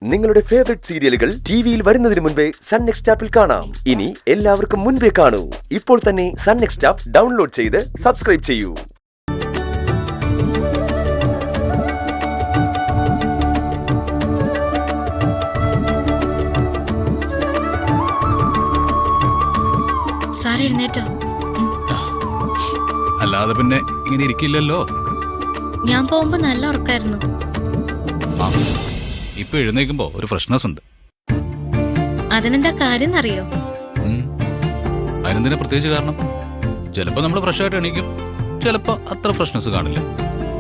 നിങ്ങളുടെ ഫേവറേറ്റ് സീരിയലുകൾ ടിവിയിൽ വരുന്നതിന് മുൻപേ സൺ നെക്സ്റ്റ് ആപ്പിൽ കാണാം. ഇനി എല്ലാവർക്കും മുൻപേ കാണൂ. ഇപ്പോൾ തന്നെ സൺ നെക്സ്റ്റ് ആപ്പ് ഡൗൺലോഡ് ചെയ്ത് സബ്സ്ക്രൈബ് ചെയ്യൂ. സാർ എഴുന്നേറ്റോ? അല്ലാതെ പിന്നെ ഇങ്ങനെ ഇരിക്കില്ലല്ലോ. ഞാൻ പോകുമ്പോ നല്ല ഉറക്കായിരുന്നു. ഇപ്പൊ എഴുന്നേക്കുമ്പോ ഒരു ഫ്രഷ്നെസ് ഉണ്ട്. അതിനെന്താ കാര്യം അറിയോ? അതിനെന്തിനാ പ്രത്യേകിച്ച് കാരണം? ചിലപ്പോ നമ്മൾ ഫ്രഷ് ആയിട്ട് എണീക്കും, ചിലപ്പോ അത്ര ഫ്രഷ്നെസ് കാണില്ല.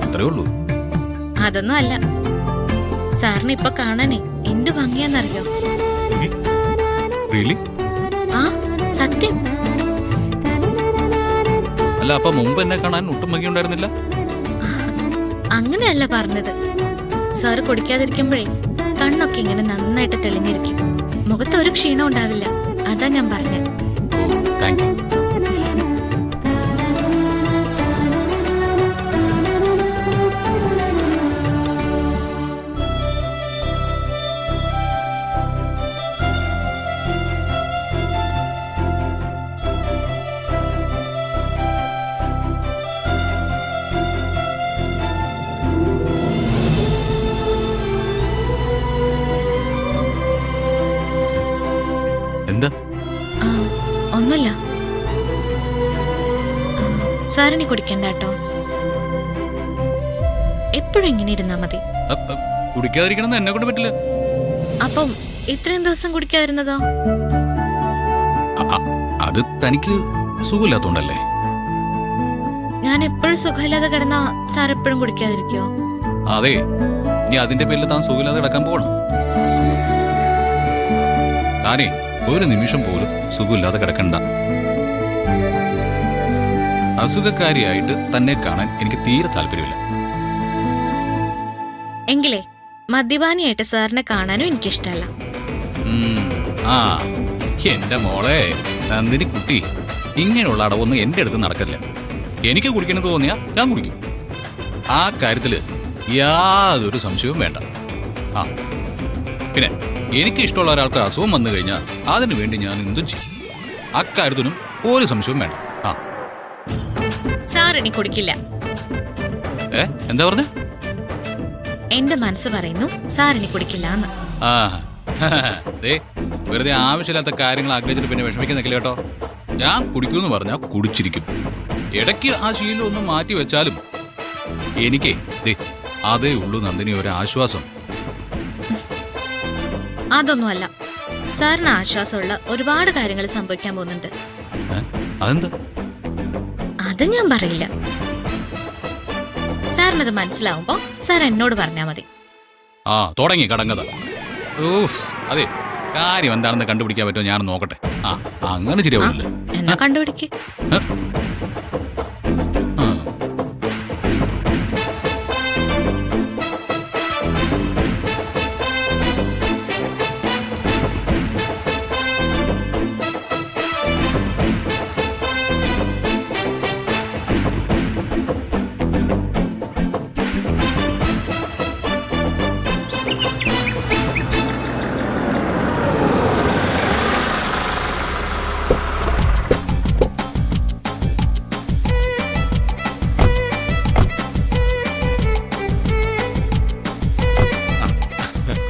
അത്രേ ഉള്ളൂ. അതൊന്നും അല്ല, സാറിന് ഇപ്പൊ കാണാനേ എന്ത് ഭംഗിയാന്നറിയോ? റിയലി? ആ സത്യം. അല്ല, അപ്പൊ മുമ്പ് എന്നെ കാണാൻ ഒട്ടും ഭംഗി ഉണ്ടായിരുന്നില്ല? അങ്ങനെയല്ല പറഞ്ഞത്. സാറ് കുടിക്കാതിരിക്കുമ്പോഴേ കണ്ണൊക്കെ ഇങ്ങനെ നന്നായിട്ട് തെളിഞ്ഞിരിക്കും, മുഖത്ത് ഒരു ക്ഷീണം ഉണ്ടാവില്ല. അതാ ഞാൻ പറഞ്ഞത്. Thank you. എന്താ? ഒന്നുമില്ല. സാറിനി കുടിക്കണ്ട കേട്ടോ. എപ്പോഴും ഇങ്ങനെ ഇരുന്നാ മതി. കുടിക്കാതിരിക്കണം എന്നെ കൊണ്ട് പറ്റില്ല. അപ്പം ഇത്രയും ദിവസം കുടിക്കാതിരുന്നതോ? അത് തനിക്ക് സുഖമില്ലാത്തോണ്ടല്ലേ? ഞാൻ എപ്പോഴും സുഖമില്ലാതെ കിടന്നാ സാർ എപ്പോഴും കുടിക്കാതിരിക്കോ? അതെ, ഇനി അതിന്റെ പേരിൽ താൻ സുഖമില്ലാതെ കിടക്കാൻ പോകണം. താനേ ഒരു നിമിഷം പോലും സുഖമില്ലാതെ കിടക്കണ്ട. അസുഖക്കാരിയായിട്ട് തന്നെ കാണാൻ എനിക്ക് തീരെ താല്പര്യമില്ല. എങ്കിലേ മദ്യപാനിയായിട്ട് സാറിനെ കാണാനും എനിക്കിഷ്ടല്ല. ആ എന്റെ മോളെ നന്ദിനി കുട്ടി, ഇങ്ങനെയുള്ള അടവൊന്നും എന്റെ അടുത്ത് നടക്കില്ല. എനിക്ക് കുടിക്കണം തോന്നിയാ ഞാൻ കുടിക്കും. ആ കാര്യത്തില് യാതൊരു സംശയവും വേണ്ട. ആ പിന്നെ എനിക്ക് ഇഷ്ടമുള്ള ഒരാൾക്ക് അസുഖം വന്നു കഴിഞ്ഞാൽ അതിനു വേണ്ടി ഞാൻ എന്തും ചെയ്യും. അക്കാര്യത്തിനും ഒരു സംശയവും വേണ്ട. ആ സാറിനി കുടിക്കില്ല. എന്താ പറഞ്ഞ? എന്റെ മനസ്സ് പറയുന്നു സാറിനി കുടിക്കില്ല എന്ന്. ആ ദേ, വെറുതെ ആവശ്യമില്ലാത്ത കാര്യങ്ങൾ ആഗ്രഹിച്ചിട്ട് പിന്നെ വിഷമിക്കുന്നില്ല കേട്ടോ. ഞാൻ കുടിക്കുമെന്ന് പറഞ്ഞാൽ കുടിച്ചിരിക്കും. ഇടയ്ക്ക് ആ ശീലം ഒന്ന് മാറ്റി വെച്ചാലും എനിക്കേ ദേ അതേ ഉള്ളൂ നന്ദിനി ഒരു ആശ്വാസം. അതൊന്നുമല്ല, സാറിന് ആശ്വാസമുള്ള ഒരുപാട് കാര്യങ്ങൾ സംഭവിക്കാൻ പോകുന്നുണ്ട്. അതെന്താ? അത് ഞാൻ പറയില്ല. സാറിനത് മനസ്സിലാവുമ്പോ സാർ എന്നോട് പറഞ്ഞാ മതി. ആ തുടങ്ങി കടങ്ങത. അതെ, കാര്യം എന്താണെന്ന് കണ്ടുപിടിക്കാൻ പറ്റുമോ ഞാൻ നോക്കട്ടെ. ആ അങ്ങനെ ശരിയാവില്ല. എന്നാ കണ്ടുപിടിക്ക്.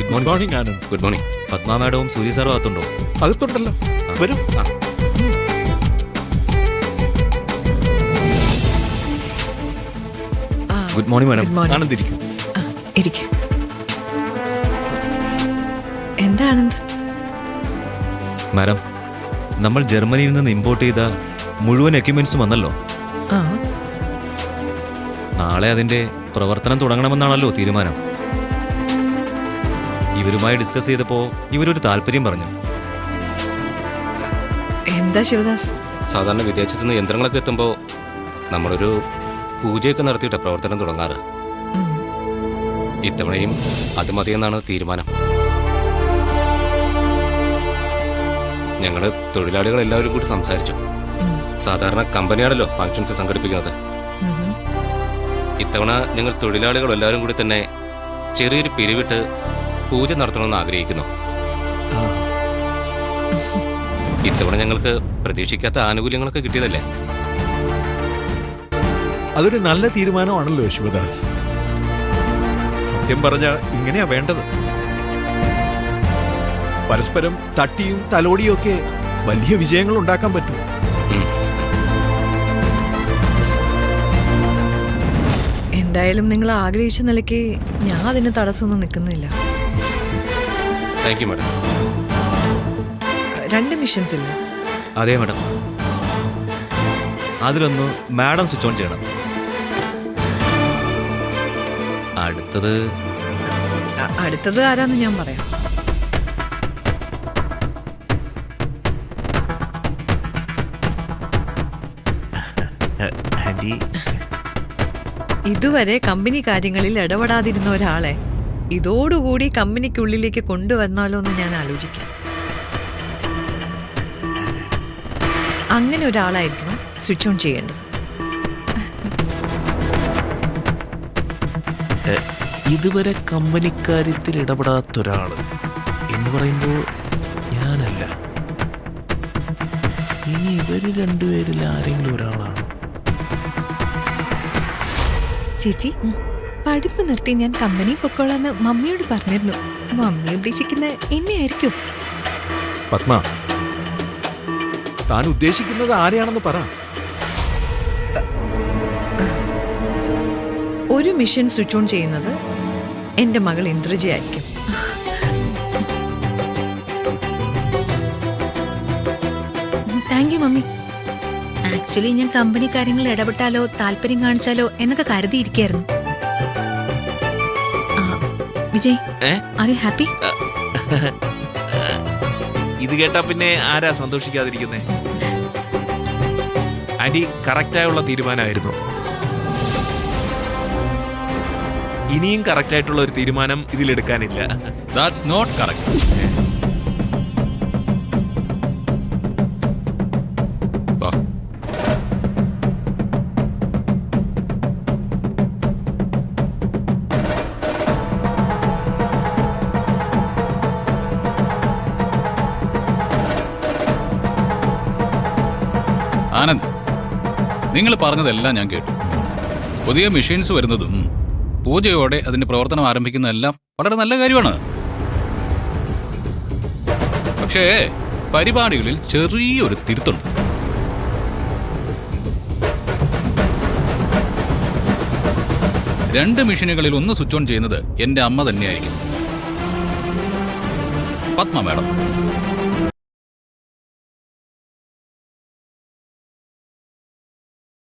Good morning Anand. Good morning. Padma മാഡവും സൂര്യ സാറും അകത്തുണ്ടോ? അകത്തുണ്ടല്ലോ, വരും. Good morning madam. ആനന്ദ് ഇരിക്കും. എന്താ ആനന്ദ്? മാഡം, നമ്മൾ ജർമ്മനിയിൽ നിന്ന് ഇമ്പോർട്ട് ചെയ്ത മുഴുവൻ എക്യുപ്മെന്റ്സും വന്നല്ലോ. നാളെ അതിന്റെ പ്രവർത്തനം തുടങ്ങണമെന്നാണല്ലോ തീരുമാനം. ഇവരുമായി ഡിസ്കസ് ചെയ്തപ്പോ ഇവരൊരു താല്പര്യം പറഞ്ഞു. എന്താ ശിവദാസ്? സാധാരണ വിദേശത്തു നിന്ന് യന്ത്രങ്ങളൊക്കെ എത്തുമ്പോൾ നമ്മളൊരു പൂജയൊക്കെ നടത്തിയിട്ട് പ്രവർത്തനം തുടങ്ങാറ്. ഇത്തവണയും അത് മതിയെന്നാണ് തീരുമാനം. ഞങ്ങൾ തൊഴിലാളികൾ എല്ലാവരും കൂടി സംസാരിച്ചു. സാധാരണ കമ്പനിയാണല്ലോ ഫങ്ഷൻസ് സംഘടിപ്പിക്കുന്നത്. ഇത്തവണ ഞങ്ങൾ തൊഴിലാളികൾ എല്ലാവരും കൂടി തന്നെ ചെറിയൊരു പിരിവിട്ട് പൂജ നടത്തണമെന്ന് ആഗ്രഹിക്കുന്നു. ഇത്തവണ ഞങ്ങൾക്ക് പ്രതീക്ഷിക്കാത്ത ആനുകൂല്യങ്ങളൊക്കെ കിട്ടിയതല്ലേ? അതൊരു നല്ല തീരുമാനമാണല്ലോ ശിവദാസ്. സത്യം പറഞ്ഞ ഇങ്ങനെയാ വേണ്ടത്. പരസ്പരം തട്ടിയും തലോടിയും ഒക്കെ വലിയ വിജയങ്ങൾ ഉണ്ടാക്കാൻ പറ്റും. എന്തായാലും നിങ്ങൾ ആഗ്രഹിച്ച നിലയ്ക്ക് ഞാൻ അതിന് തടസ്സമൊന്നും നിൽക്കുന്നില്ല. Thank you madam. 2 മിഷൻസ് ഇല്ല. അതെ മാഡം, അതിലൊന്ന് മാഡം സ്വിച്ച് ഓൺ ചെയ്യണം. അടുത്തത് ആരാന്ന് ഞാൻ പറയാം. ഇതുവരെ കമ്പനി കാര്യങ്ങളിൽ ഇടപെടാതിരുന്ന ഒരാളെ ഇതോടുകൂടി കമ്പനിക്കുള്ളിലേക്ക് കൊണ്ടുവന്നാലോ എന്ന് ഞാൻ ആലോചിക്കാം. അങ്ങനെ ഒരാളായിരിക്കണം സ്വിച്ച് ഓൺ ചെയ്യേണ്ടത്. ഇതുവരെ കമ്പനിക്കാര്യത്തിൽ ഇടപെടാത്തൊരാള് എന്ന് പറയുമ്പോൾ ഞാനല്ല. ഇനി ഇവര് രണ്ടുപേരിൽ ആരെങ്കിലും ഒരാളാണ്. ചേച്ചി, പഠിപ്പ് നിർത്തി ഞാൻ കമ്പനി പൊക്കോളാന്ന് മമ്മിയോട് പറഞ്ഞിരുന്നു. മമ്മി ഉദ്ദേശിക്കുന്ന എന്നെ ആയിരിക്കും. പത്മ, താൻ ഉദ്ദേശിക്കുന്നത് ആരെയാണെന്ന് പറ. ഒരു മിഷൻ സ്വിച്ച് ഓൺ ചെയ്യുന്നത് എന്റെ മകൾ ഇന്ദ്രജ ആയിരിക്കും. Thank you mummy. ആക്ച്വലി ഞാൻ കമ്പനി കാര്യങ്ങളിൽ ഇടപെട്ടാലോ താല്പര്യം കാണിച്ചാലോ എന്നൊക്കെ കരുതിയിരിക്കായിരുന്നു. Vijay, are you happy? ഇത് കേട്ടാ പിന്നെ ആരാ സന്തോഷിക്കാതിരിക്കുന്നേ? ആന്റി കറക്റ്റായുള്ള തീരുമാനമായിരുന്നു. ഇനിയും കറക്റ്റായിട്ടുള്ള ഒരു തീരുമാനം ഇതിലെടുക്കാനില്ല. That's not correct. ആനന്ദ്, നിങ്ങൾ പറഞ്ഞതെല്ലാം ഞാൻ കേട്ടു. പുതിയ മെഷീൻസ് വരുന്നതും പൂജയോടെ അതിന്റെ പ്രവർത്തനം ആരംഭിക്കുന്നതെല്ലാം വളരെ നല്ല കാര്യമാണ്. പക്ഷേ പരിപാടികളിൽ ചെറിയൊരു തിരുത്തുണ്ട്. രണ്ട് മെഷീനുകളിൽ ഒന്ന് സ്വിച്ച് ഓൺ ചെയ്യുന്നത് എന്റെ അമ്മ തന്നെയായിരിക്കും, പത്മ മാഡം.